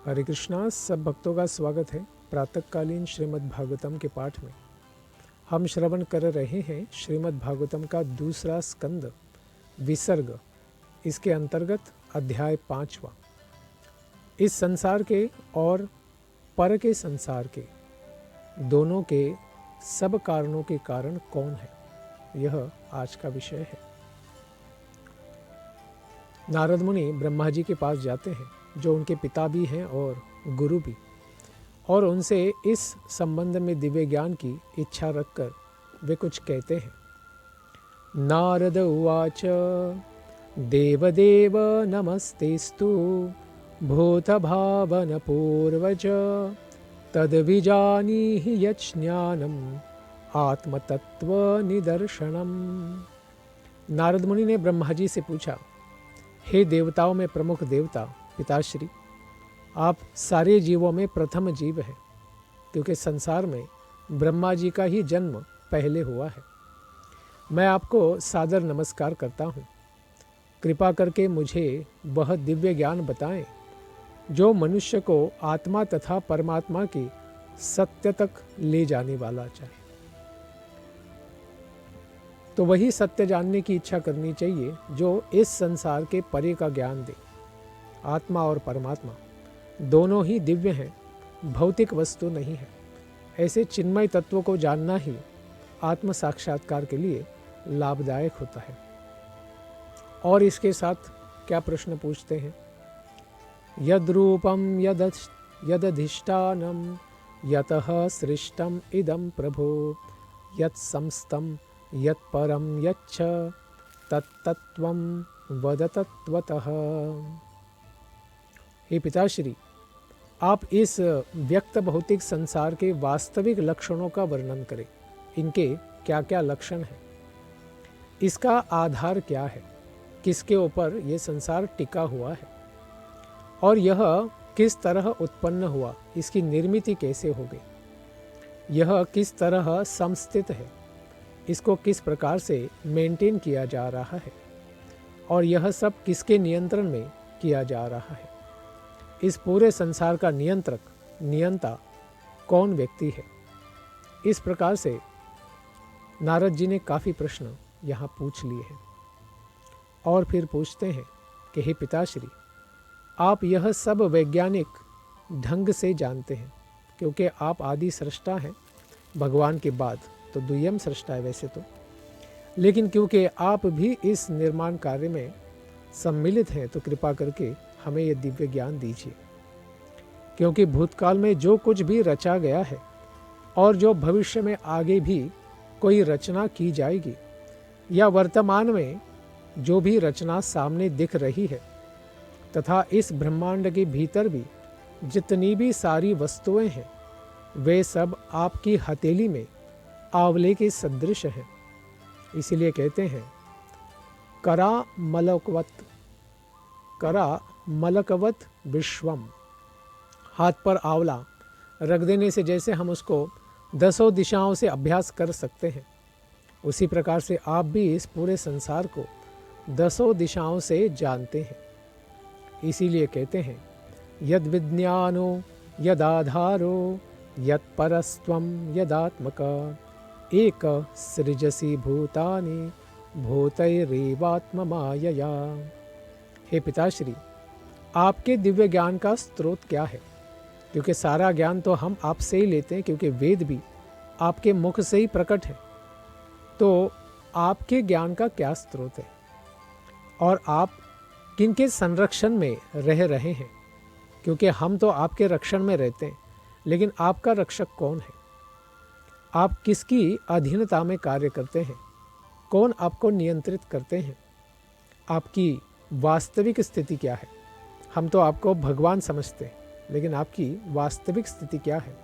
हरे कृष्णा। सब भक्तों का स्वागत है प्रातःकालीन श्रीमद् भागवतम के पाठ में। हम श्रवण कर रहे हैं श्रीमद् भागवतम का दूसरा स्कंद विसर्ग, इसके अंतर्गत अध्याय 5वां। इस संसार के और पर के संसार के दोनों के सब कारणों के कारण कौन है, यह आज का विषय है। नारद मुनि ब्रह्मा जी के पास जाते हैं, जो उनके पिता भी हैं और गुरु भी, और उनसे इस संबंध में दिव्य ज्ञान की इच्छा रखकर वे कुछ कहते हैं। नारद उवाच देवदेव नमस्तेस्तु भूतभावन पूर्वज तद्विजानीहि यज्ञानम आत्मतत्व निदर्शनम। नारद मुनि ने ब्रह्मा जी से पूछा, हे देवताओं में प्रमुख देवता पिताश्री, आप सारे जीवों में प्रथम जीव हैं, क्योंकि संसार में ब्रह्मा जी का ही जन्म पहले हुआ है। मैं आपको सादर नमस्कार करता हूँ। कृपा करके मुझे वह दिव्य ज्ञान बताएं जो मनुष्य को आत्मा तथा परमात्मा की सत्य तक ले जाने वाला चाहे। तो वही सत्य जानने की इच्छा करनी चाहिए जो इस संसार के परे का ज्ञान दे। आत्मा और परमात्मा दोनों ही दिव्य हैं, भौतिक वस्तु नहीं है। ऐसे चिन्मय तत्व को जानना ही आत्म साक्षात्कार के लिए लाभदायक होता है। और इसके साथ क्या प्रश्न पूछते हैं? यद्रूपम यदधिष्ठानम यतः सृष्टम इदं प्रभो यत्संस्थम यत्परम यच्छ तत्तत्वं वद तत्वतः। हे पिताश्री, आप इस व्यक्त भौतिक संसार के वास्तविक लक्षणों का वर्णन करें। इनके क्या क्या लक्षण हैं, इसका आधार क्या है, किसके ऊपर ये संसार टिका हुआ है, और यह किस तरह उत्पन्न हुआ, इसकी निर्मिति कैसे हो गई, यह किस तरह समस्थित है, इसको किस प्रकार से मेंटेन किया जा रहा है, और यह सब किसके नियंत्रण में किया जा रहा है। इस पूरे संसार का नियंता कौन व्यक्ति है। इस प्रकार से नारद जी ने काफ़ी प्रश्न यहाँ पूछ लिए हैं। और फिर पूछते हैं कि हे पिताश्री, आप यह सब वैज्ञानिक ढंग से जानते हैं, क्योंकि आप आदि सृष्टा हैं, भगवान के बाद तो द्वितीय सृष्टा है वैसे तो, लेकिन क्योंकि आप भी इस निर्माण कार्य में सम्मिलित हैं, तो कृपा करके हमें यह दिव्य ज्ञान दीजिए। क्योंकि भूतकाल में जो कुछ भी रचा गया है और जो भविष्य में आगे भी कोई रचना की जाएगी, या वर्तमान में जो भी रचना सामने दिख रही है, तथा इस ब्रह्मांड के भीतर भी जितनी भी सारी वस्तुएं हैं, वे सब आपकी हथेली में आंवले के सदृश हैं। इसीलिए कहते हैं करा मलकवत विश्वम। हाथ पर आंवला रख देने से जैसे हम उसको 10 दिशाओं से अभ्यास कर सकते हैं, उसी प्रकार से आप भी इस पूरे संसार को 10 दिशाओं से जानते हैं। इसीलिए कहते हैं यद विज्ञानो यदाधारो यत्परस्त्वं यदात्मक एक सृजसि भूतानि भूतैरेवात्म मायया। हे पिताश्री, आपके दिव्य ज्ञान का स्रोत क्या है? क्योंकि सारा ज्ञान तो हम आपसे ही लेते हैं, क्योंकि वेद भी आपके मुख से ही प्रकट है। तो आपके ज्ञान का क्या स्रोत है, और आप किनके संरक्षण में रह रहे हैं? क्योंकि हम तो आपके रक्षण में रहते हैं, लेकिन आपका रक्षक कौन है? आप किसकी अधीनता में कार्य करते हैं? कौन आपको नियंत्रित करते हैं? आपकी वास्तविक स्थिति क्या है? हम तो आपको भगवान समझते हैं, लेकिन आपकी वास्तविक स्थिति क्या है?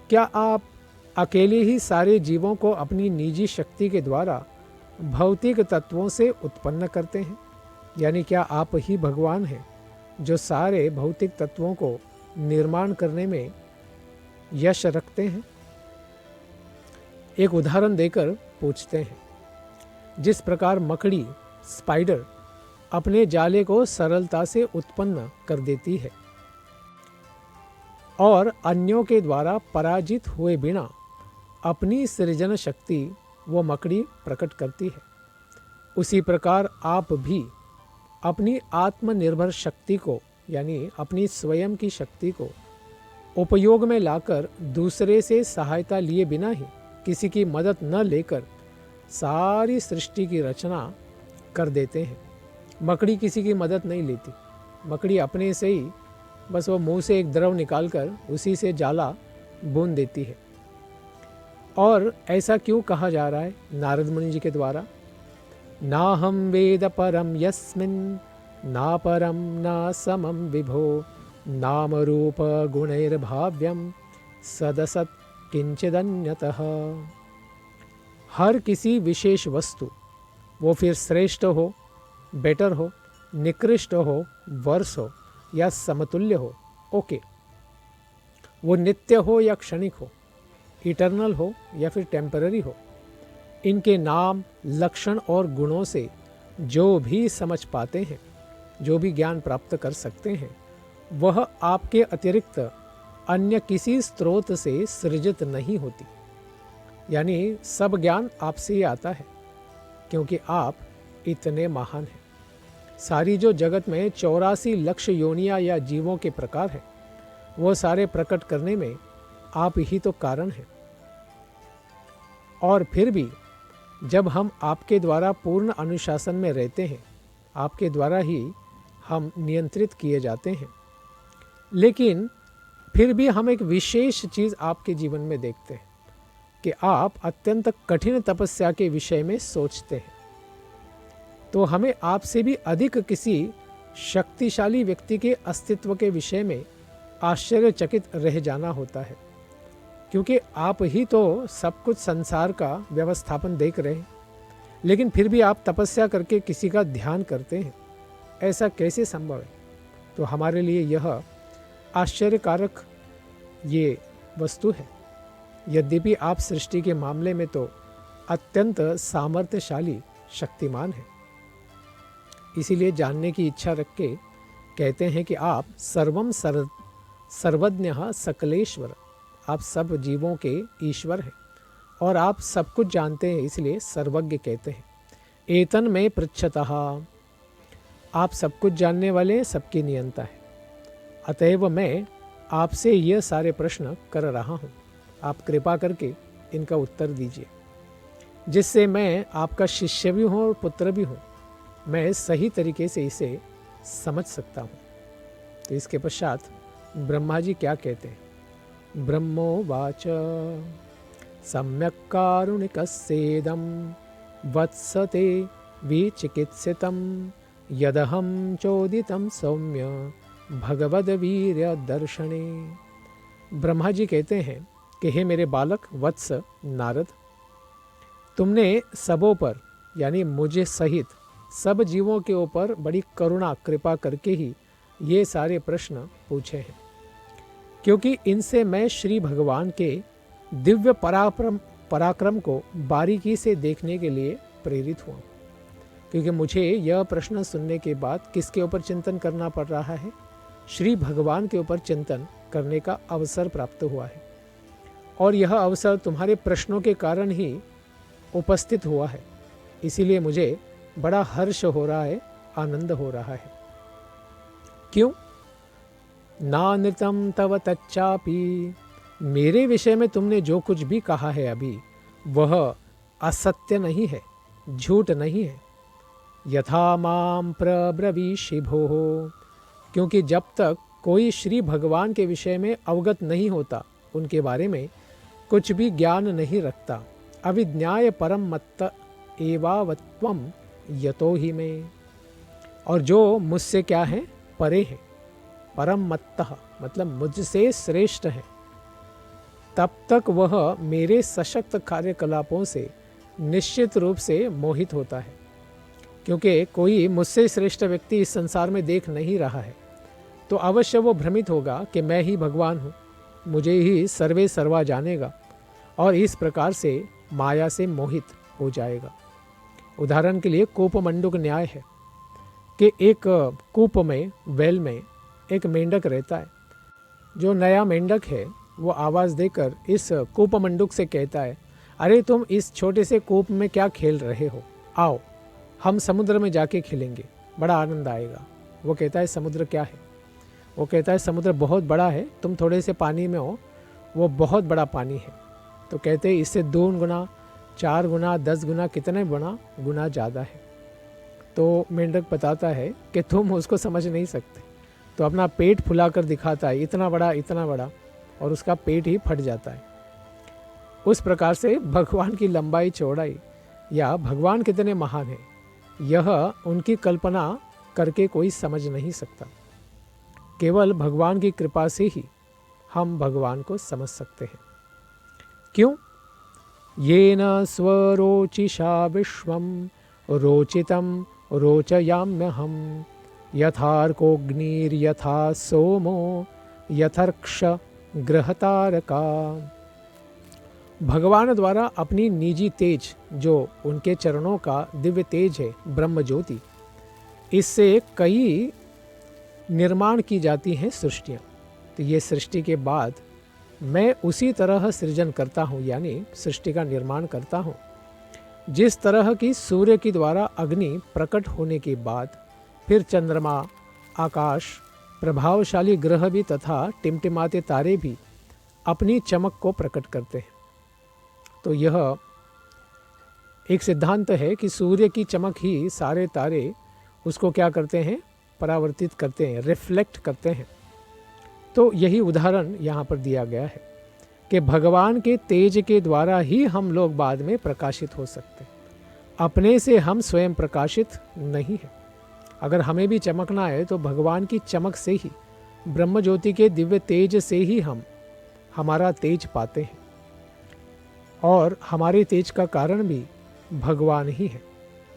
क्या आप अकेले ही सारे जीवों को अपनी निजी शक्ति के द्वारा भौतिक तत्वों से उत्पन्न करते हैं? यानी क्या आप ही भगवान हैं जो सारे भौतिक तत्वों को निर्माण करने में यश रखते हैं? एक उदाहरण देकर पूछते हैं। जिस प्रकार मकड़ी, स्पाइडर अपने जाले को सरलता से उत्पन्न कर देती है, और अन्यों के द्वारा पराजित हुए बिना अपनी सृजन शक्ति वो मकड़ी प्रकट करती है। उसी प्रकार आप भी अपनी आत्मनिर्भर शक्ति को यानी अपनी स्वयं की शक्ति को उपयोग में लाकर दूसरे से सहायता लिए बिना ही, किसी की मदद न लेकर सारी सृष्टि की रचना कर देते हैं। मकड़ी किसी की मदद नहीं लेती। मकड़ी अपने से ही बस वो मुंह से एक द्रव निकालकर उसी से जाला बुन देती है। और ऐसा क्यों कहा जा रहा है नारद मुनि जी के द्वारा? नाहं वेद परम यस्मिन् ना परम ना समम विभो नाम रूप गुणैर्भाव्यम सदसत किंचिदन्यतः। हर किसी विशेष वस्तु, वो फिर श्रेष्ठ हो, बेटर हो, निकृष्ट हो, वर्ष हो या समतुल्य हो, ओके, वो नित्य हो या क्षणिक हो, इटर्नल हो या फिर टेम्पररी हो, इनके नाम, लक्षण और गुणों से जो भी समझ पाते हैं, जो भी ज्ञान प्राप्त कर सकते हैं, वह आपके अतिरिक्त अन्य किसी स्रोत से सृजित नहीं होती। यानी सब ज्ञान आपसे ही आता है, क्योंकि आप इतने महान हैं। सारी जो जगत में 84 लक्ष योनियां या जीवों के प्रकार हैं, वो सारे प्रकट करने में आप ही तो कारण हैं। और फिर भी जब हम आपके द्वारा पूर्ण अनुशासन में रहते हैं, आपके द्वारा ही हम नियंत्रित किए जाते हैं, लेकिन फिर भी हम एक विशेष चीज़ आपके जीवन में देखते हैं कि आप अत्यंत कठिन तपस्या के विषय में सोचते हैं। तो हमें आपसे भी अधिक किसी शक्तिशाली व्यक्ति के अस्तित्व के विषय में आश्चर्यचकित रह जाना होता है, क्योंकि आप ही तो सब कुछ संसार का व्यवस्थापन देख रहे हैं, लेकिन फिर भी आप तपस्या करके किसी का ध्यान करते हैं। ऐसा कैसे संभव है? तो हमारे लिए यह आश्चर्यकारक ये वस्तु है। यद्यपि आप सृष्टि के मामले में तो अत्यंत सामर्थ्यशाली, शक्तिमान हैं, इसीलिए जानने की इच्छा रख के कहते हैं कि आप सर्वम सर्वज्ञः सकलेश्वर, आप सब जीवों के ईश्वर हैं और आप सब कुछ जानते हैं, इसलिए सर्वज्ञ कहते हैं। एतन में पृच्छतः, आप सब कुछ जानने वाले, सबकी नियंता है, अतएव मैं आपसे यह सारे प्रश्न कर रहा हूँ। आप कृपा करके इनका उत्तर दीजिए, जिससे मैं आपका शिष्य भी हूँ और पुत्र भी हूँ, मैं सही तरीके से इसे समझ सकता हूँ। तो इसके पश्चात ब्रह्मा जी क्या कहते हैं? ब्रह्मोवाच सम्यक् कारुणिकस्येदं वत्सते विचिकित्सितं यदहं चोदितं सौम्य भगवद्वीर्य दर्शने। ब्रह्मा जी कहते हैं कि हे मेरे बालक वत्स नारद, तुमने सबों पर यानी मुझे सहित सब जीवों के ऊपर बड़ी करुणा कृपा करके ही ये सारे प्रश्न पूछे हैं, क्योंकि इनसे मैं श्री भगवान के दिव्य पराक्रम को बारीकी से देखने के लिए प्रेरित हुआ। क्योंकि मुझे यह प्रश्न सुनने के बाद किसके ऊपर चिंतन करना पड़ रहा है? श्री भगवान के ऊपर चिंतन करने का अवसर प्राप्त हुआ है, और यह अवसर तुम्हारे प्रश्नों के कारण ही उपस्थित हुआ है। इसीलिए मुझे बड़ा हर्ष हो रहा है, आनंद हो रहा है। क्यों? नानृतम तव तच्चापि, मेरे विषय में तुमने जो कुछ भी कहा है अभी, वह असत्य नहीं है, झूठ नहीं है। यथा माम प्रब्रवीषि भोः, क्योंकि जब तक कोई श्री भगवान के विषय में अवगत नहीं होता, उनके बारे में कुछ भी ज्ञान नहीं रखता, अविज्ञाय परम मत्त एवावत्वम यतो ही में, और जो मुझसे क्या है? परे है। परम मत्तः मतलब मुझसे श्रेष्ठ है, तब तक वह मेरे सशक्त कार्यकलापों से निश्चित रूप से मोहित होता है। क्योंकि कोई मुझसे श्रेष्ठ व्यक्ति इस संसार में देख नहीं रहा है, तो अवश्य वो भ्रमित होगा कि मैं ही भगवान हूँ, मुझे ही सर्वे सर्वा जानेगा, और इस प्रकार से माया से मोहित हो जाएगा। उदाहरण के लिए कूपमंडूक न्याय है कि एक कूप में, वेल में एक मेंढक रहता है, जो नया मेंढक है वो आवाज़ देकर इस कूप मंडूक से कहता है, अरे तुम इस छोटे से कूप में क्या खेल रहे हो, आओ हम समुद्र में जाके खेलेंगे, बड़ा आनंद आएगा। वो कहता है समुद्र क्या है? वो कहता है समुद्र बहुत बड़ा है, तुम थोड़े से पानी में हो, वो बहुत बड़ा पानी है। तो कहते हैं इससे 2 गुना 4 गुना 10 गुना कितने गुना ज़्यादा है। तो मेंढक बताता है कि तुम उसको समझ नहीं सकते। तो अपना पेट फुलाकर दिखाता है, इतना बड़ा, और उसका पेट ही फट जाता है। उस प्रकार से भगवान की लंबाई चौड़ाई या भगवान कितने महान है, यह उनकी कल्पना करके कोई समझ नहीं सकता। केवल भगवान की कृपा से ही हम भगवान को समझ सकते हैं। क्यों? येन स्वरोचिषा विश्वम रोचितम रोचयाम्यहम यथार्कोऽग्निर्यथा सोमो यथर्क्ष गृहतारका। भगवान द्वारा अपनी निजी तेज, जो उनके चरणों का दिव्य तेज है, ब्रह्म ज्योति, इससे कई निर्माण की जाती हैं सृष्टियाँ। तो ये सृष्टि के बाद मैं उसी तरह सृजन करता हूँ, यानी सृष्टि का निर्माण करता हूँ जिस तरह की सूर्य के द्वारा अग्नि प्रकट होने के बाद फिर चंद्रमा, आकाश, प्रभावशाली ग्रह भी तथा टिमटिमाते तारे भी अपनी चमक को प्रकट करते हैं। तो यह एक सिद्धांत है कि सूर्य की चमक ही सारे तारे उसको क्या करते हैं, परावर्तित करते हैं, रिफ्लेक्ट करते हैं। तो यही उदाहरण यहाँ पर दिया गया है कि भगवान के तेज के द्वारा ही हम लोग बाद में प्रकाशित हो सकते हैं। अपने से हम स्वयं प्रकाशित नहीं हैं। अगर हमें भी चमकना है तो भगवान की चमक से ही, ब्रह्म ज्योति के दिव्य तेज से ही हम हमारा तेज पाते हैं। और हमारे तेज का कारण भी भगवान ही है।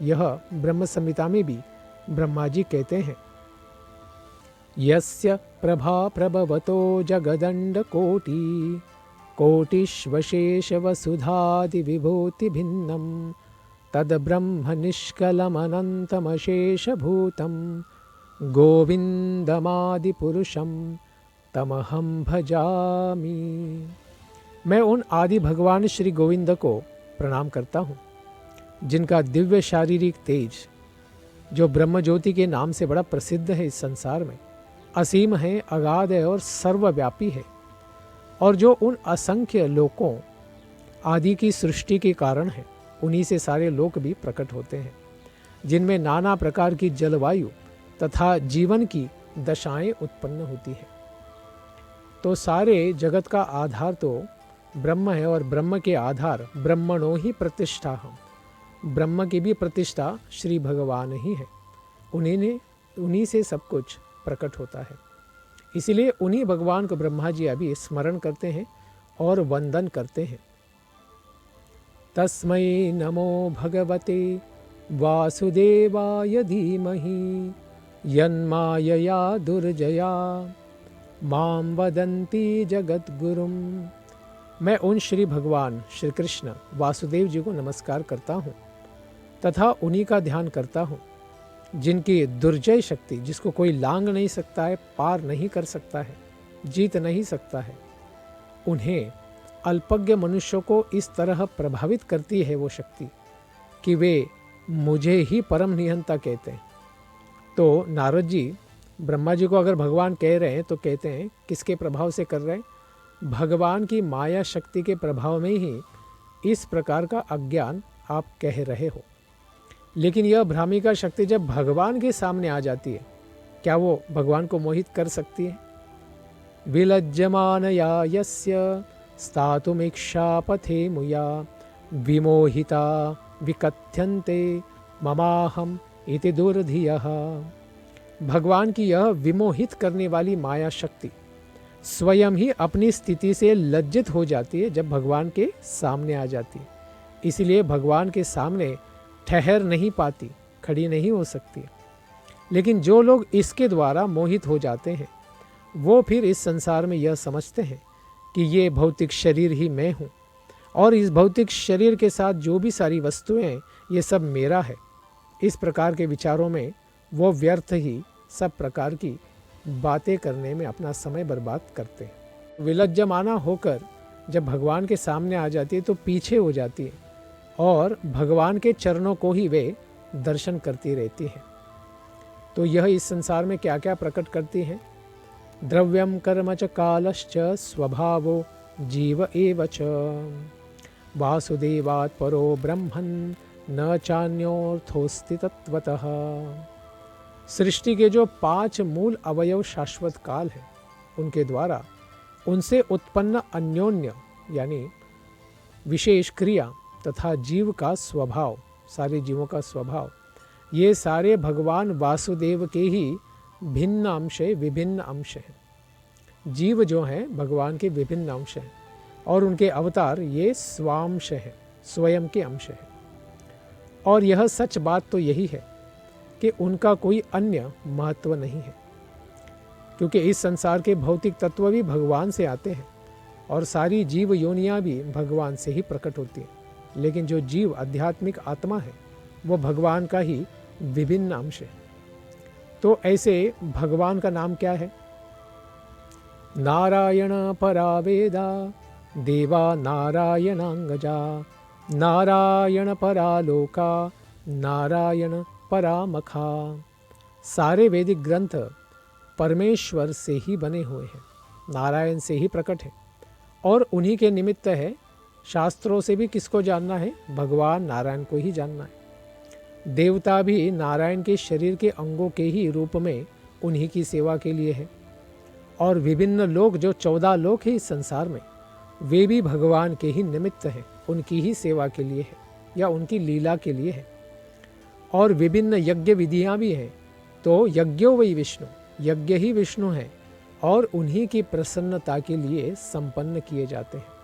यह ब्रह्म संहिता में भी ब्रह्मा जी कहते हैं, यस्य प्रभा प्रभवतो जगदंड कोटि कोटिश्वशेष वसुधादि विभूति भिन्नम तद ब्रह्म निष्कलमनंतमशेष भूतम गोविंदमादि पुरुषम तमहम भजामि। मैं उन आदि भगवान श्री गोविंद को प्रणाम करता हूँ, जिनका दिव्य शारीरिक तेज, जो ब्रह्म ज्योति के नाम से बड़ा प्रसिद्ध है, इस संसार में असीम है, अगाध है और सर्वव्यापी है, और जो उन असंख्य लोकों आदि की सृष्टि के कारण है। उन्हीं से सारे लोक भी प्रकट होते हैं, जिनमें नाना प्रकार की जलवायु तथा जीवन की दशाएं उत्पन्न होती हैं। तो सारे जगत का आधार तो ब्रह्म है, और ब्रह्म के आधार ब्रह्मणो ही प्रतिष्ठा हम, ब्रह्म की भी प्रतिष्ठा श्री भगवान ही है। उन्हीं से सब कुछ प्रकट होता है। इसीलिए उन्हीं भगवान को ब्रह्मा जी अभी स्मरण करते हैं और वंदन करते हैं। तस्मै नमो भगवते वासुदेवाय धीमहि यन्मायया दुर्जया मां वदन्ति जगद्गुरुम। मैं उन श्री भगवान श्री कृष्ण वासुदेव जी को नमस्कार करता हूँ तथा उन्हीं का ध्यान करता हूँ, जिनकी दुर्जय शक्ति, जिसको कोई लांग नहीं सकता है, पार नहीं कर सकता है, जीत नहीं सकता है, उन्हें अल्पज्ञ मनुष्यों को इस तरह प्रभावित करती है वो शक्ति कि वे मुझे ही परम निहंता कहते हैं। तो नारद जी ब्रह्मा जी को अगर भगवान कह रहे हैं तो कहते हैं किसके प्रभाव से कर रहे हैं? भगवान की माया शक्ति के प्रभाव में ही इस प्रकार का अज्ञान आप कह रहे हो। लेकिन यह भ्रामिका शक्ति जब भगवान के सामने आ जाती है, क्या वो भगवान को मोहित कर सकती है? विलज्जमानया यस्य स्थातुमिच्छापथे मुया विमोहिता विकथ्यन्ते ममाहम इति दुर्धियः। भगवान की यह विमोहित करने वाली माया शक्ति स्वयं ही अपनी स्थिति से लज्जित हो जाती है जब भगवान के सामने आ जाती है। इसलिए भगवान के सामने ठहर नहीं पाती, खड़ी नहीं हो सकती। लेकिन जो लोग इसके द्वारा मोहित हो जाते हैं, वो फिर इस संसार में यह समझते हैं कि ये भौतिक शरीर ही मैं हूँ, और इस भौतिक शरीर के साथ जो भी सारी वस्तुएं हैं, ये सब मेरा है। इस प्रकार के विचारों में वो व्यर्थ ही सब प्रकार की बातें करने में अपना समय बर्बाद करते हैं। विलज्जमाना होकर जब भगवान के सामने आ जाती है तो पीछे हो जाती है और भगवान के चरणों को ही वे दर्शन करती रहती हैं। तो यह इस संसार में क्या क्या प्रकट करती हैं? द्रव्यम कर्म च कालश्च स्वभावो जीव एव च वासुदेवात् परो ब्रह्मन् न चान्योर्थोस्ति तत्वतः। सृष्टि के जो 5 मूल अवयव शाश्वत काल है, उनके द्वारा उनसे उत्पन्न अन्योन्य यानी विशेष क्रिया तथा जीव का स्वभाव, सारे जीवों का स्वभाव, ये सारे भगवान वासुदेव के ही भिन्न अंश है, विभिन्न अंश हैं। जीव जो हैं भगवान के विभिन्न अंश हैं और उनके अवतार ये स्वांश हैं, स्वयं के अंश हैं। और यह सच बात तो यही है कि उनका कोई अन्य महत्व नहीं है, क्योंकि इस संसार के भौतिक तत्व भी भगवान से आते हैं और सारी जीव योनियां भी भगवान से ही प्रकट होती हैं। लेकिन जो जीव आध्यात्मिक आत्मा है वो भगवान का ही विभिन्न अंश है। तो ऐसे भगवान का नाम क्या है? नारायण परा वेदा देवा नारायणांगजा, नारायण परा लोका नारायण परामखा। सारे वैदिक ग्रंथ परमेश्वर से ही बने हुए हैं, नारायण से ही प्रकट है और उन्हीं के निमित्त है। शास्त्रों से भी किसको जानना है? भगवान नारायण को ही जानना है। देवता भी नारायण के शरीर के अंगों के ही रूप में उन्हीं की सेवा के लिए है। और विभिन्न लोग जो 14 लोग हैं इस संसार में, वे भी भगवान के ही निमित्त हैं, उनकी ही सेवा के लिए है या उनकी लीला के लिए है। और विभिन्न यज्ञ विधियाँ भी हैं, तो यज्ञो वै विष्णु, यज्ञ ही विष्णु हैं और उन्हीं की प्रसन्नता के लिए संपन्न किए जाते हैं।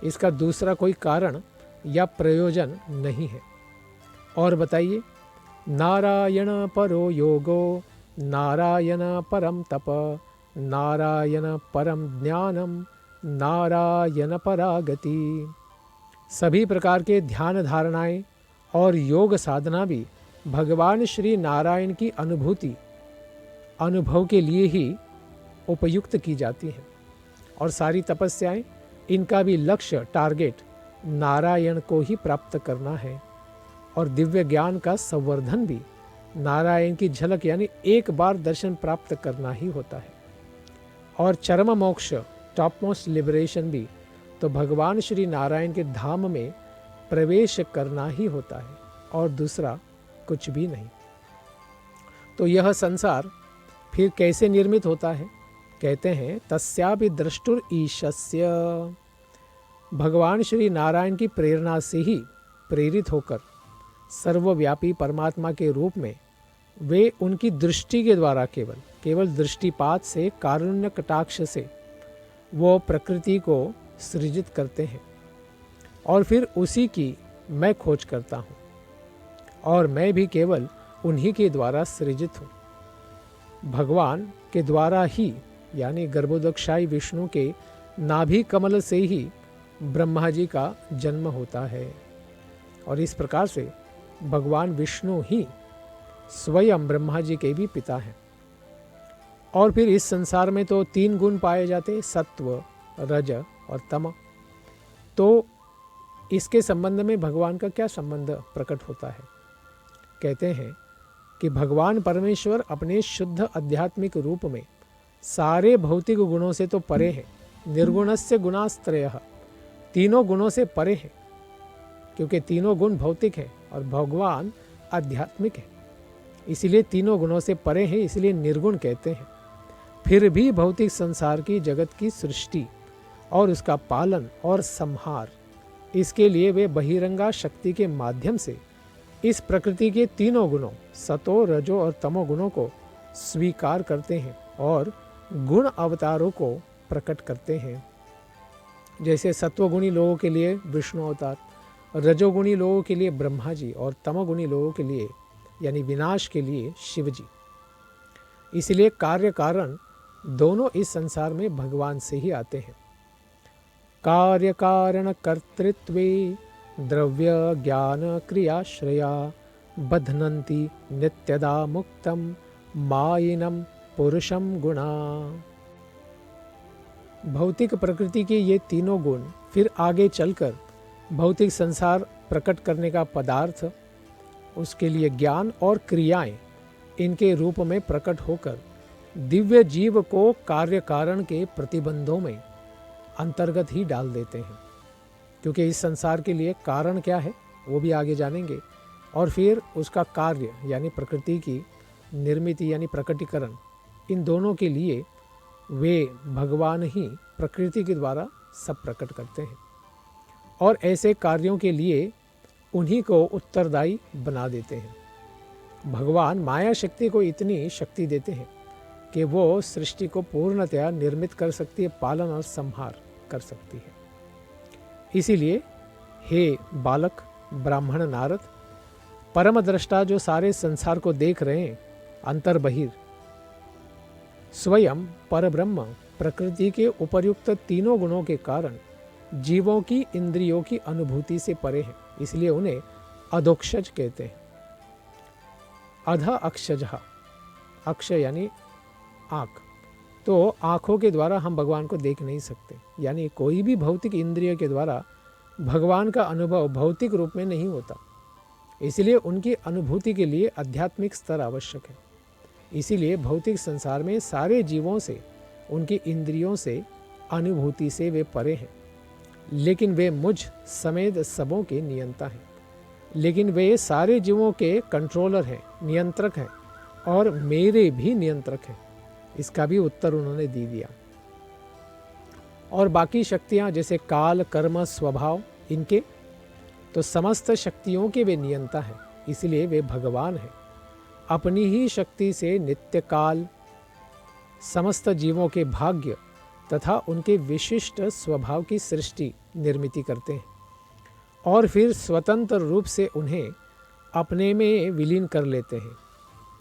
इसका दूसरा कोई कारण या प्रयोजन नहीं है। और बताइए, नारायण परो योगो नारायण परम तप, नारायण परम ज्ञानम नारायण परागति। सभी प्रकार के ध्यान धारणाएं और योग साधना भी भगवान श्री नारायण की अनुभव के लिए ही उपयुक्त की जाती हैं। और सारी तपस्याएं, इनका भी लक्ष्य, टारगेट नारायण को ही प्राप्त करना है। और दिव्य ज्ञान का संवर्धन भी नारायण की झलक यानी एक बार दर्शन प्राप्त करना ही होता है। और चरम मोक्ष, टॉप मोस्ट लिबरेशन भी तो भगवान श्री नारायण के धाम में प्रवेश करना ही होता है और दूसरा कुछ भी नहीं। तो यह संसार फिर कैसे निर्मित होता है? कहते हैं तस्यापि द्रष्टुर ईशस्य। भगवान श्री नारायण की प्रेरणा से ही प्रेरित होकर सर्वव्यापी परमात्मा के रूप में वे उनकी दृष्टि के द्वारा केवल दृष्टिपात से, कारुण्य कटाक्ष से वो प्रकृति को सृजित करते हैं। और फिर उसी की मैं खोज करता हूँ और मैं भी केवल उन्हीं के द्वारा सृजित हूँ। भगवान के द्वारा ही यानी गर्भोदकशाही विष्णु के नाभि कमल से ही ब्रह्मा जी का जन्म होता है। और इस प्रकार से भगवान विष्णु ही स्वयं ब्रह्मा जी के भी पिता हैं। और फिर इस संसार में तो 3 गुण पाए जाते, सत्व, रज और तम। तो इसके संबंध में भगवान का क्या संबंध प्रकट होता है? कहते हैं कि भगवान परमेश्वर अपने शुद्ध आध्यात्मिक रूप में सारे भौतिक गुणों से तो परे है। निर्गुणस्य गुणास्त्रयः, तीनों गुणों से परे है, क्योंकि तीनों गुण भौतिक हैं और भगवान आध्यात्मिक है। इसीलिए तीनों गुणों से परे है, इसलिए निर्गुण कहते हैं। फिर भी भौतिक संसार की जगत की सृष्टि और उसका पालन और संहार, इसके लिए वे बहिरंगा शक्ति के माध्यम से इस प्रकृति के तीनों गुणों, सतो, रजो और तमो गुणों को स्वीकार करते हैं और गुण अवतारों को प्रकट करते हैं। जैसे सत्वगुणी लोगों के लिए विष्णु अवतार, रजोगुणी लोगों के लिए ब्रह्मा जी और तमोगुणी लोगों के लिए यानी विनाश के लिए शिव जी। इसलिए कार्य कारण दोनों इस संसार में भगवान से ही आते हैं। कार्य कारण कर्तृत्वे द्रव्य ज्ञान क्रियाश्रया बध्नन्ति नित्यदा मुक्तम मायिनम पुरुषम गुणा। भौतिक प्रकृति के ये तीनों गुण फिर आगे चलकर भौतिक संसार प्रकट करने का पदार्थ, उसके लिए ज्ञान और क्रियाएं इनके रूप में प्रकट होकर दिव्य जीव को कार्य कारण के प्रतिबंधों में अंतर्गत ही डाल देते हैं। क्योंकि इस संसार के लिए कारण क्या है वो भी आगे जानेंगे, और फिर उसका कार्य यानी प्रकृति की निर्मित यानी प्रकटीकरण, इन दोनों के लिए वे भगवान ही प्रकृति के द्वारा सब प्रकट करते हैं और ऐसे कार्यों के लिए उन्हीं को उत्तरदायी बना देते हैं। भगवान माया शक्ति को इतनी शक्ति देते हैं कि वो सृष्टि को पूर्णतया निर्मित कर सकती है, पालन और संहार कर सकती है। इसीलिए हे बालक ब्राह्मण नारद, परम दृष्टा जो सारे संसार को देख रहे हैं अंतर बहिर, स्वयं परब्रह्म प्रकृति के उपर्युक्त तीनों गुणों के कारण जीवों की इंद्रियों की अनुभूति से परे हैं, इसलिए उन्हें अधोक्षज कहते हैं। अध अक्षजः, अक्ष यानी आँख, तो आँखों के द्वारा हम भगवान को देख नहीं सकते, यानी कोई भी भौतिक इंद्रिय के द्वारा भगवान का अनुभव भौतिक रूप में नहीं होता। इसलिए उनकी अनुभूति के लिए आध्यात्मिक स्तर आवश्यक है। इसीलिए भौतिक संसार में सारे जीवों से, उनकी इंद्रियों से, अनुभूति से वे परे हैं, लेकिन वे मुझ समेत सबों के नियंता हैं। लेकिन वे सारे जीवों के कंट्रोलर हैं, नियंत्रक हैं, और मेरे भी नियंत्रक हैं। इसका भी उत्तर उन्होंने दे दिया। और बाकी शक्तियाँ जैसे काल, कर्म, स्वभाव, इनके तो समस्त शक्तियों के वे नियंता हैं, इसलिए वे भगवान हैं। अपनी ही शक्ति से नित्य काल, समस्त जीवों के भाग्य तथा उनके विशिष्ट स्वभाव की सृष्टि निर्मिति करते हैं और फिर स्वतंत्र रूप से उन्हें अपने में विलीन कर लेते हैं,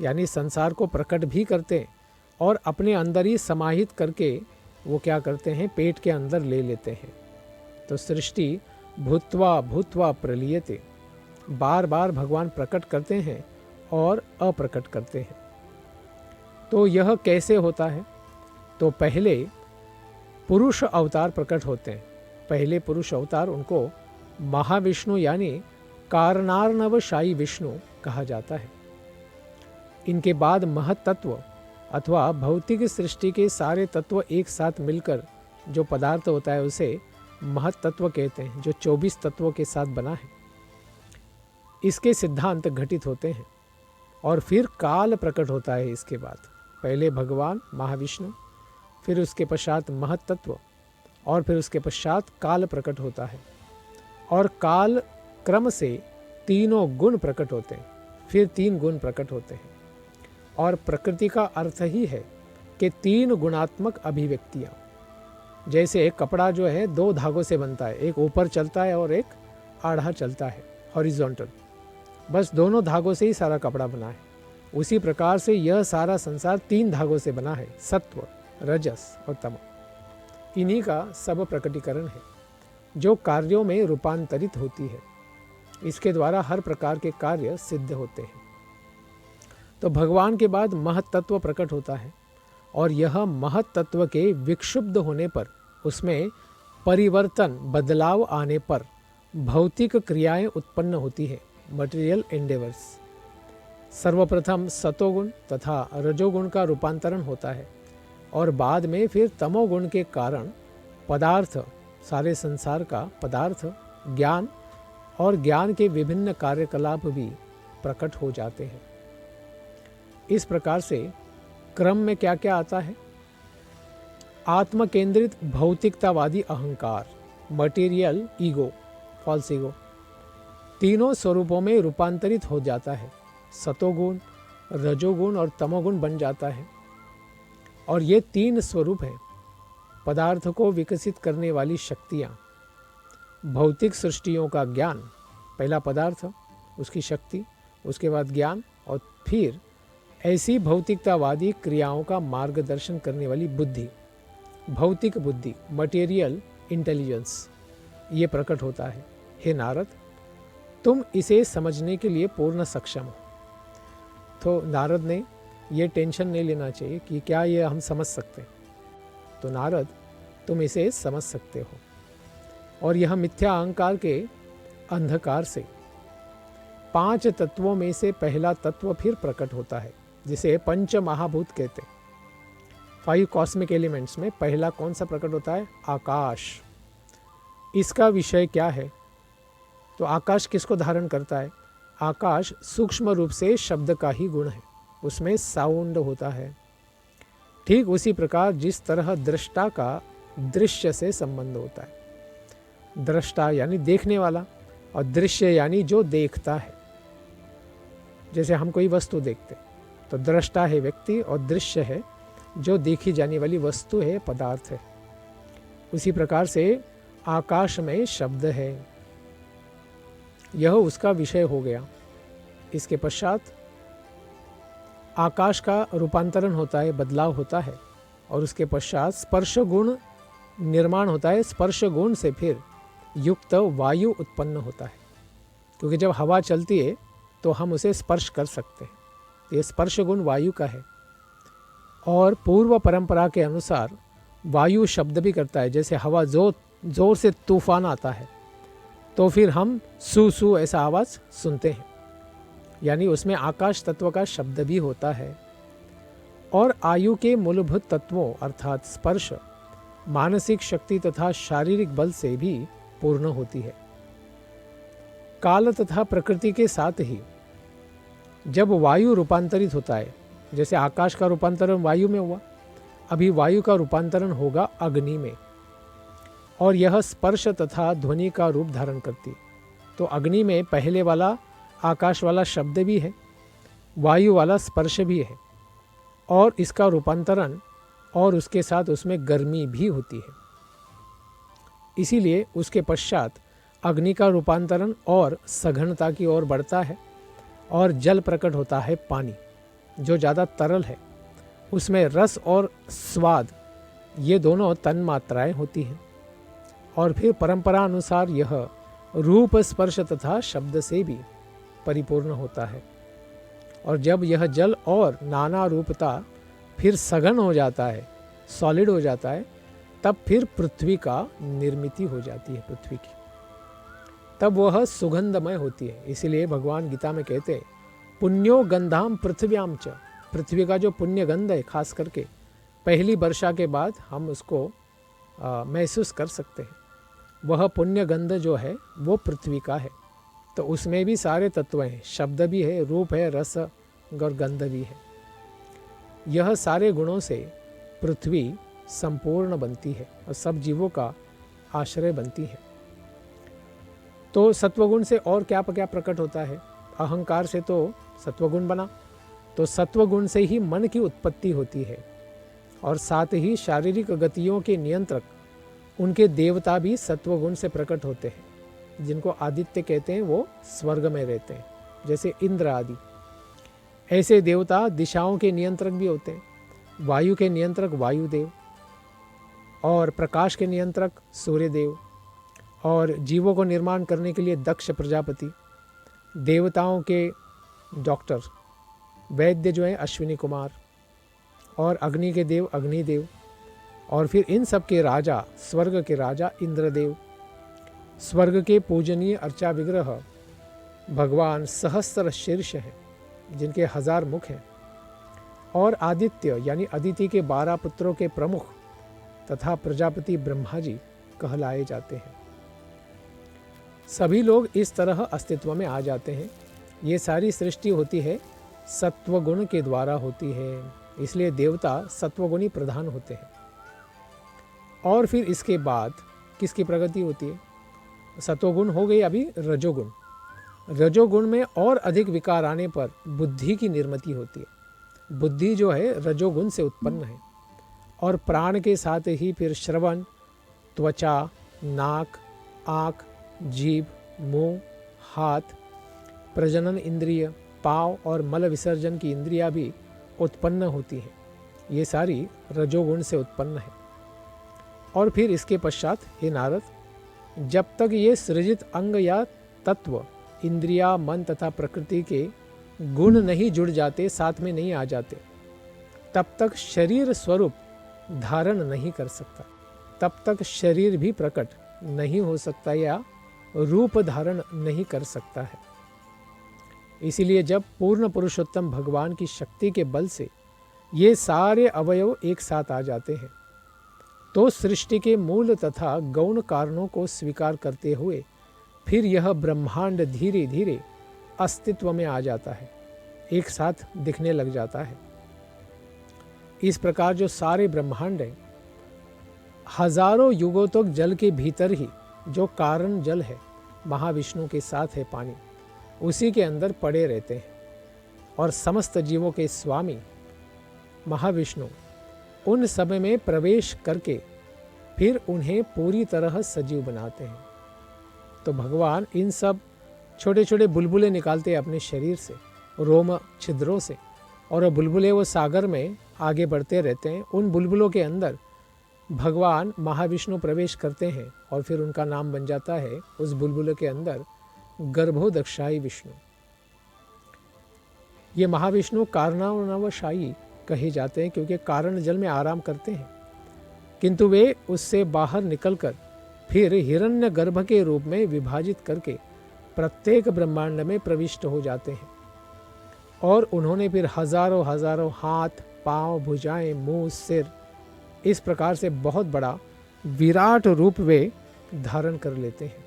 यानी संसार को प्रकट भी करते हैं और अपने अंदर ही समाहित करके वो क्या करते हैं, पेट के अंदर ले लेते हैं। तो सृष्टि भूत्वा भूत्वा प्रलीयते, बार बार भगवान प्रकट करते हैं और अप्रकट करते हैं। तो यह कैसे होता है? तो पहले पुरुष अवतार प्रकट होते हैं। पहले पुरुष अवतार उनको महाविष्णु यानी कारणार्णवशायी विष्णु कहा जाता है। इनके बाद महत्तत्व अथवा भौतिक सृष्टि के सारे तत्व एक साथ मिलकर जो पदार्थ होता है उसे महत्तत्व कहते हैं, जो 24 तत्वों के साथ बना है। इसके सिद्धांत घटित होते हैं और फिर काल प्रकट होता है। इसके बाद पहले भगवान महाविष्णु, फिर उसके पश्चात महत्तत्व और फिर उसके पश्चात काल प्रकट होता है और काल क्रम से तीनों गुण प्रकट होते हैं, फिर 3 गुण प्रकट होते हैं। और प्रकृति का अर्थ ही है कि 3 गुणात्मक अभिव्यक्तियाँ। जैसे एक कपड़ा जो है 2 धागों से बनता है, एक ऊपर चलता है और एक आधा चलता है, हॉरिजॉन्टल, बस दोनों धागों से ही सारा कपड़ा बना है। उसी प्रकार से यह सारा संसार 3 धागों से बना है, सत्व, रजस और तमो। इन्हीं का सब प्रकटीकरण है जो कार्यों में रूपांतरित होती है। इसके द्वारा हर प्रकार के कार्य सिद्ध होते हैं। तो भगवान के बाद महत्तत्व प्रकट होता है और यह महत्तत्व के विक्षुब्ध होने पर, उसमें परिवर्तन, बदलाव आने पर भौतिक क्रियाएं उत्पन्न होती है, मटेरियल एंडेवर्स। सर्वप्रथम सतोगुण तथा रजोगुण का रूपांतरण होता है और बाद में फिर तमोगुण के कारण पदार्थ, सारे संसार का पदार्थ, ज्ञान और ज्ञान के विभिन्न कार्यकलाप भी प्रकट हो जाते हैं। इस प्रकार से क्रम में क्या क्या आता है? आत्म केंद्रित भौतिकतावादी अहंकार, मटेरियल ईगो, फॉल्स ईगो, तीनों स्वरूपों में रूपांतरित हो जाता है। सतोगुण, रजोगुण और तमोगुण बन जाता है। और ये 3 स्वरूप हैं पदार्थ को विकसित करने वाली शक्तियाँ। भौतिक सृष्टियों का ज्ञान, पहला पदार्थ, उसकी शक्ति, उसके बाद ज्ञान और फिर ऐसी भौतिकतावादी क्रियाओं का मार्गदर्शन करने वाली बुद्धि, भौतिक बुद्धि, मटेरियल इंटेलिजेंस, ये प्रकट होता है। हे नारद, तुम इसे समझने के लिए पूर्ण सक्षम हो। तो नारद ने ये टेंशन नहीं लेना चाहिए कि क्या ये हम समझ सकते हैं। तो नारद, तुम इसे समझ सकते हो, और यह मिथ्या अहंकार के अंधकार से 5 तत्वों में से पहला तत्व फिर प्रकट होता है, जिसे पंच महाभूत कहते हैं। 5 कॉस्मिक एलिमेंट्स में पहला कौन सा प्रकट होता है? आकाश। इसका विषय क्या है? तो आकाश किसको धारण करता है? आकाश सूक्ष्म रूप से शब्द का ही गुण है, उसमें साउंड होता है। ठीक उसी प्रकार जिस तरह दृष्टा का दृश्य से संबंध होता है। दृष्टा यानी देखने वाला, और दृश्य यानी जो देखता है। जैसे हम कोई वस्तु देखते, तो दृष्टा है व्यक्ति, और दृश्य है जो देखी जाने वाली वस्तु है, पदार्थ है। उसी प्रकार से आकाश में शब्द है, यह उसका विषय हो गया। इसके पश्चात आकाश का रूपांतरण होता है, बदलाव होता है, और उसके पश्चात स्पर्श गुण निर्माण होता है। स्पर्श गुण से फिर युक्त वायु उत्पन्न होता है, क्योंकि जब हवा चलती है तो हम उसे स्पर्श कर सकते हैं। ये स्पर्श गुण वायु का है। और पूर्व परंपरा के अनुसार वायु शब्द भी करता है। जैसे हवा जोर से तूफान आता है तो फिर हम सू सू ऐसा आवाज़ सुनते हैं, यानी उसमें आकाश तत्व का शब्द भी होता है। और आयु के मूलभूत तत्वों अर्थात स्पर्श, मानसिक शक्ति तथा शारीरिक बल से भी पूर्ण होती है। काल तथा प्रकृति के साथ ही जब वायु रूपांतरित होता है, जैसे आकाश का रूपांतरण वायु में हुआ, अभी वायु का रूपांतरण होगा अग्नि में, और यह स्पर्श तथा ध्वनि का रूप धारण करती। तो अग्नि में पहले वाला आकाश वाला शब्द भी है, वायु वाला स्पर्श भी है, और इसका रूपांतरण, और उसके साथ उसमें गर्मी भी होती है। इसीलिए उसके पश्चात अग्नि का रूपांतरण और सघनता की ओर बढ़ता है, और जल प्रकट होता है, पानी जो ज़्यादा तरल है। उसमें रस और स्वाद ये दोनों तन मात्राएँ होती हैं। और फिर परंपरा अनुसार यह रूप, स्पर्श तथा शब्द से भी परिपूर्ण होता है। और जब यह जल और नाना रूपता फिर सघन हो जाता है, सॉलिड हो जाता है, तब फिर पृथ्वी का निर्मिति हो जाती है, पृथ्वी की। तब वह सुगंधमय होती है। इसीलिए भगवान गीता में कहते हैं, पुण्यो गंधाम पृथ्व्याम च। पृथ्वी का जो पुण्य गंध है, खास करके पहली वर्षा के बाद हम उसको महसूस कर सकते हैं। वह पुण्य गंध जो है वो पृथ्वी का है। तो उसमें भी सारे तत्व हैं, शब्द भी है, रूप है, रस और गंध भी है। यह सारे गुणों से पृथ्वी संपूर्ण बनती है और सब जीवों का आश्रय बनती है। तो सत्वगुण से और क्या क्या प्रकट होता है? अहंकार से तो सत्वगुण बना, तो सत्वगुण से ही मन की उत्पत्ति होती है, और साथ ही शारीरिक गतियों के नियंत्रक उनके देवता भी सत्वगुण से प्रकट होते हैं, जिनको आदित्य कहते हैं। वो स्वर्ग में रहते हैं, जैसे इंद्र आदि। ऐसे देवता दिशाओं के नियंत्रक भी होते हैं। वायु के नियंत्रक वायुदेव, और प्रकाश के नियंत्रक सूर्यदेव, और जीवों को निर्माण करने के लिए दक्ष प्रजापति, देवताओं के डॉक्टर वैद्य जो है अश्विनी कुमार, और अग्नि के देव अग्निदेव, और फिर इन सब के राजा, स्वर्ग के राजा इंद्रदेव, स्वर्ग के पूजनीय अर्चा विग्रह भगवान सहस्र शीर्ष हैं, जिनके 1000 मुख हैं, और आदित्य यानी अदिति के 12 पुत्रों के प्रमुख तथा प्रजापति ब्रह्मा जी कहलाए जाते हैं। सभी लोग इस तरह अस्तित्व में आ जाते हैं। ये सारी सृष्टि होती है सत्वगुण के द्वारा होती है, इसलिए देवता सत्वगुणी प्रधान होते हैं। और फिर इसके बाद किसकी प्रगति होती है? सत्वगुण हो गई, अभी रजोगुण। रजोगुण में और अधिक विकार आने पर बुद्धि की निर्मिति होती है। बुद्धि जो है रजोगुण से उत्पन्न है, और प्राण के साथ ही फिर श्रवण, त्वचा, नाक, आँख, जीभ, मुंह, हाथ, प्रजनन इंद्रिय, पाँव और मल विसर्जन की इंद्रियां भी उत्पन्न होती हैं। ये सारी रजोगुण से उत्पन्न है। और फिर इसके पश्चात हे नारद, जब तक ये सृजित अंग या तत्व, इंद्रिया, मन तथा प्रकृति के गुण नहीं जुड़ जाते, साथ में नहीं आ जाते, तब तक शरीर स्वरूप धारण नहीं कर सकता, तब तक शरीर भी प्रकट नहीं हो सकता या रूप धारण नहीं कर सकता है। इसीलिए जब पूर्ण पुरुषोत्तम भगवान की शक्ति के बल से ये सारे अवयव एक साथ आ जाते हैं, तो सृष्टि के मूल तथा गौण कारणों को स्वीकार करते हुए फिर यह ब्रह्मांड धीरे धीरे अस्तित्व में आ जाता है, एक साथ दिखने लग जाता है। इस प्रकार जो सारे ब्रह्मांड हैं, हजारों युगों तक जल के भीतर ही जो कारण जल है, महाविष्णु के साथ है पानी, उसी के अंदर पड़े रहते हैं। और समस्त जीवों के स्वामी महाविष्णु उन सब में प्रवेश करके फिर उन्हें पूरी तरह सजीव बनाते हैं। तो भगवान इन सब छोटे छोटे बुलबुले निकालते हैं अपने शरीर से, रोम छिद्रों से, और वो बुलबुले वो सागर में आगे बढ़ते रहते हैं। उन बुलबुलों के अंदर भगवान महाविष्णु प्रवेश करते हैं और फिर उनका नाम बन जाता है उस बुलबुले के अंदर गर्भोदक्षाई विष्णु। ये महाविष्णु कारणावशायी कहे जाते हैं क्योंकि कारण जल में आराम करते हैं, किंतु वे उससे बाहर निकलकर फिर हिरण्य गर्भ के रूप में विभाजित करके प्रत्येक ब्रह्मांड में प्रविष्ट हो जाते हैं। और उन्होंने फिर हजारों हजारों हाथ, पांव, भुजाएं, मुंह, सिर, इस प्रकार से बहुत बड़ा विराट रूप वे धारण कर लेते हैं।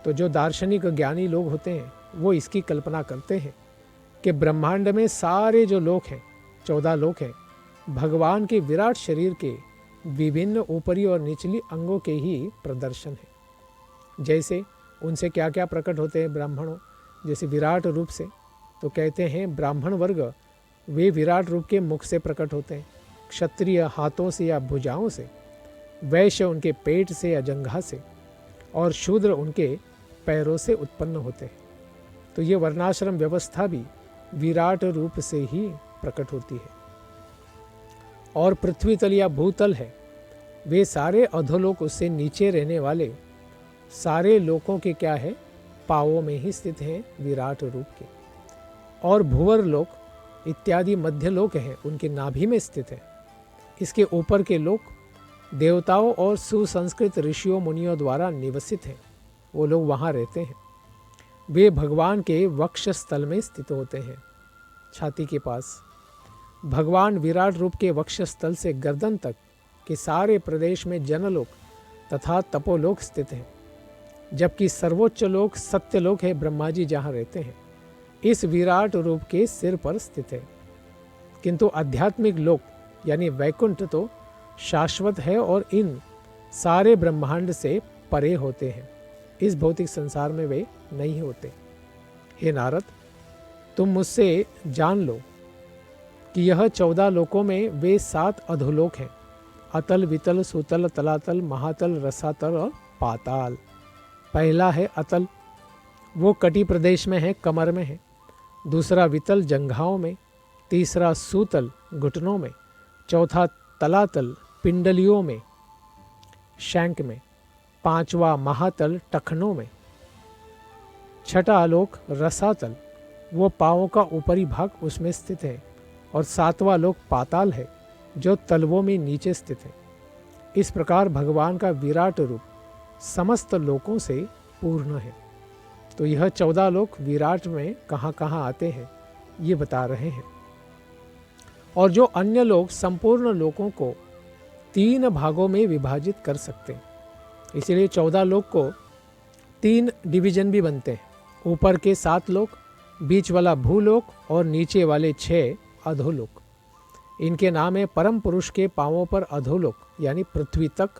तो जो दार्शनिक ज्ञानी लोग होते हैं वो इसकी कल्पना करते हैं कि ब्रह्मांड में सारे जो लोक हैं, 14 लोक हैं, भगवान के विराट शरीर के विभिन्न ऊपरी और निचली अंगों के ही प्रदर्शन है। जैसे उनसे क्या क्या प्रकट होते हैं ब्राह्मणों, जैसे विराट रूप से, तो कहते हैं ब्राह्मण वर्ग वे विराट रूप के मुख से प्रकट होते हैं, क्षत्रिय हाथों से या भुजाओं से, वैश्य उनके पेट से या जंघा से, और शूद्र उनके पैरों से उत्पन्न होते हैं। तो ये वर्णाश्रम व्यवस्था भी विराट रूप से ही प्रकट होती है। और पृथ्वी तल या भूतल है, वे सारे अधोलोक, उससे नीचे रहने वाले सारे लोकों के क्या है, पावों में ही स्थित हैं विराट रूप के। और भुवर लोक इत्यादि मध्य लोक हैं, उनके नाभि में स्थित है। इसके ऊपर के लोक देवताओं और सुसंस्कृत ऋषियों मुनियों द्वारा निवसित हैं, वो लोग वहाँ रहते हैं। वे भगवान के वक्षस्थल में स्थित होते हैं, छाती के पास। भगवान विराट रूप के वक्षस्थल से गर्दन तक के सारे प्रदेश में जनलोक तथा तपोलोक स्थित हैं, जबकि सर्वोच्च लोक सत्यलोक है, ब्रह्मा जी जहाँ रहते हैं, इस विराट रूप के सिर पर स्थित है। किंतु आध्यात्मिक लोक यानी वैकुंठ तो शाश्वत है और इन सारे ब्रह्मांड से परे होते हैं, इस भौतिक संसार में वे नहीं होते। हे नारद, तुम मुझसे जान लो कि यह 14 लोकों में वे 7 अधोलोक हैं, अतल, वितल, सुतल, तलातल, महातल, रसातल और पाताल। पहला है अतल, वो कटी प्रदेश में है, कमर में है। दूसरा वितल, जंघाओं में। तीसरा सूतल, घुटनों में। चौथा तलातल, पिंडलियों में, शैंक में। पांचवा महातल, टखनों में। छठा आलोक रसातल, वो पांवों का ऊपरी भाग, उसमें स्थित है। और सातवां लोक पाताल है, जो तलवों में नीचे स्थित है। इस प्रकार भगवान का विराट रूप समस्त लोकों से पूर्ण है। तो यह 14 लोक विराट में कहाँ कहाँ आते हैं ये बता रहे हैं। और जो अन्य लोग संपूर्ण लोकों को 3 भागों में विभाजित कर सकते हैं, इसीलिए 14 लोक को 3 डिवीजन भी बनते हैं। ऊपर के 7 लोक, बीच वाला भूलोक और नीचे वाले 6 अधोलोक। इनके नाम है परम पुरुष के पांवों पर अधोलोक यानी पृथ्वी तक,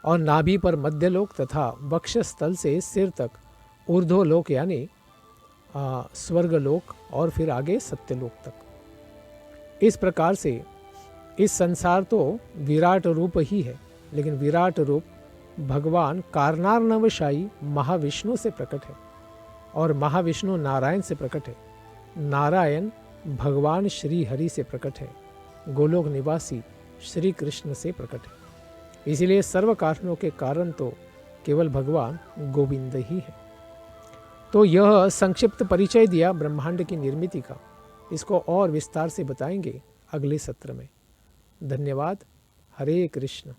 और नाभि पर मध्यलोक तथा वक्षस्थल से सिर तक ऊर्ध्वलोक यानी स्वर्गलोक, और फिर आगे सत्यलोक तक। इस प्रकार से इस संसार तो विराट रूप ही है, लेकिन विराट रूप भगवान कारणार्णवशायी महाविष्णु से प्रकट है, और महाविष्णु नारायण से प्रकट है। नारायण भगवान श्री हरि से प्रकट है, गोलोक निवासी श्री कृष्ण से प्रकट है। इसीलिए सर्व कारणों के कारण तो केवल भगवान गोविंद ही है। तो यह संक्षिप्त परिचय दिया ब्रह्मांड की निर्मिति का। इसको और विस्तार से बताएंगे अगले सत्र में। धन्यवाद। हरे कृष्ण।